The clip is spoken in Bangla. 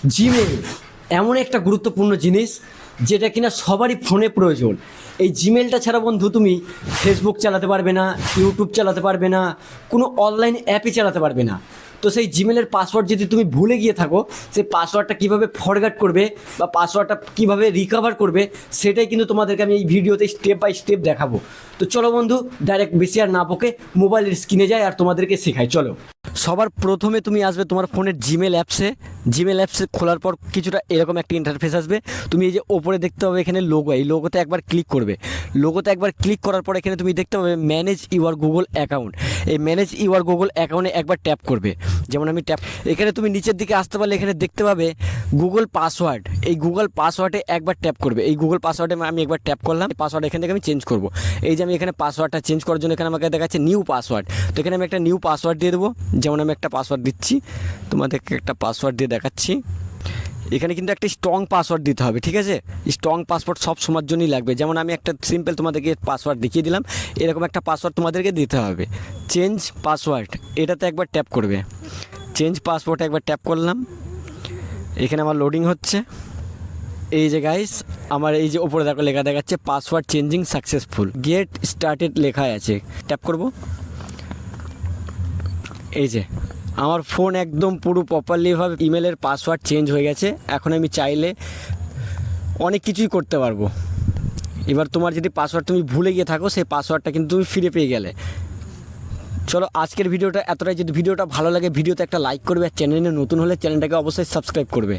জিমেল এমন একটা গুরুত্বপূর্ণ জিনিস যেটা কিনা সবারই ফোনে প্রয়োজন। এই জিমেলটা ছাড়া বন্ধু তুমি ফেসবুক চালাতে পারবে না, ইউটিউব চালাতে পারবে না, কোনো অনলাইন অ্যাপই চালাতে পারবে না। তো সেই জিমেলের পাসওয়ার্ড যদি তুমি ভুলে গিয়ে থাকো, সেই পাসওয়ার্ডটা কীভাবে ফরগেট করবে বা পাসওয়ার্ডটা কীভাবে রিকভার করবে, সেটাই কিন্তু তোমাদেরকে আমি এই ভিডিওতে স্টেপ বাই স্টেপ দেখাবো। তো চলো বন্ধু, ডাইরেক্ট বেশি আর না বকে মোবাইলের স্ক্রিনে যাই আর তোমাদেরকে শেখাই। চলো, সবার প্রথমে তুমি আসবে তোমার ফোনের জিমেল অ্যাপসে খোলার পর কিছুটা এরকম একটা ইন্টারফেস আসবে। তুমি এই যে ওপরে দেখতে পাবে এখানে লোগো, এই লোগোতে একবার ক্লিক করবে। লোগোতে একবার ক্লিক করার পর এখানে তুমি দেখতে পাবে ম্যানেজ ইউর গুগল অ্যাকাউন্ট। এই ম্যানেজ ইউর গুগল অ্যাকাউন্টে একবার ট্যাপ করবে। যেমন আমি ট্যাপ, এখানে তুমি নিচের দিকে আসতে পারলে এখানে দেখতে পাবে গুগল পাসওয়ার্ড। এই গুগল পাসওয়ার্ডে একবার ট্যাপ করবে। এই গুগল পাসওয়ার্ডে আমি একবার ট্যাপ করলাম। পাসওয়ার্ড এখান থেকে আমি চেঞ্জ করব। এই যে আমি এখানে পাসওয়ার্ডটা চেঞ্জ করার জন্য এখানে আমাকে দেখাচ্ছে নিউ পাসওয়ার্ড। তো এখানে আমি একটা নিউ পাসওয়ার্ড দিয়ে দেবো। যেমন আমি একটা পাসওয়ার্ড দিচ্ছি, তোমাদেরকে একটা পাসওয়ার্ড দিয়ে দেখাচ্ছি। এখানে কিন্তু একটা স্ট্রং পাসওয়ার্ড দিতে হবে, ঠিক আছে? স্ট্রং পাসওয়ার্ড সব সময়ের জন্যই লাগবে। যেমন আমি একটা সিম্পল তোমাদেরকে পাসওয়ার্ড দেখিয়ে দিলাম, এরকম একটা পাসওয়ার্ড তোমাদেরকে দিতে হবে। চেঞ্জ পাসওয়ার্ড, এটাতে একবার ট্যাপ করবে। চেঞ্জ পাসওয়ার্ডে একবার ট্যাপ করলাম। এখানে আমার লোডিং হচ্ছে। এই যে গাইস, আমার এই যে ওপরে দেখো লেখা দেখাচ্ছে password changing successful, get started লেখা আছে। ট্যাপ করব। এই যে আমার ফোন একদম পুরো প্রপারলিভাবে ইমেলের পাসওয়ার্ড চেঞ্জ হয়ে গেছে। এখন আমি চাইলে অনেক কিছুই করতে পারবো। এবার তোমার যদি পাসওয়ার্ড তুমি ভুলে গিয়ে থাকো, সেই পাসওয়ার্ডটা কিন্তু তুমি ফিরে পেয়ে গেলে। চলো, আজকের ভিডিওটা এতটাই। যদি ভিডিওটা ভালো লাগে ভিডিওতে একটা লাইক করবে, আর চ্যানেলে নতুন হলে চ্যানেলটাকে অবশ্যই সাবস্ক্রাইব করবে।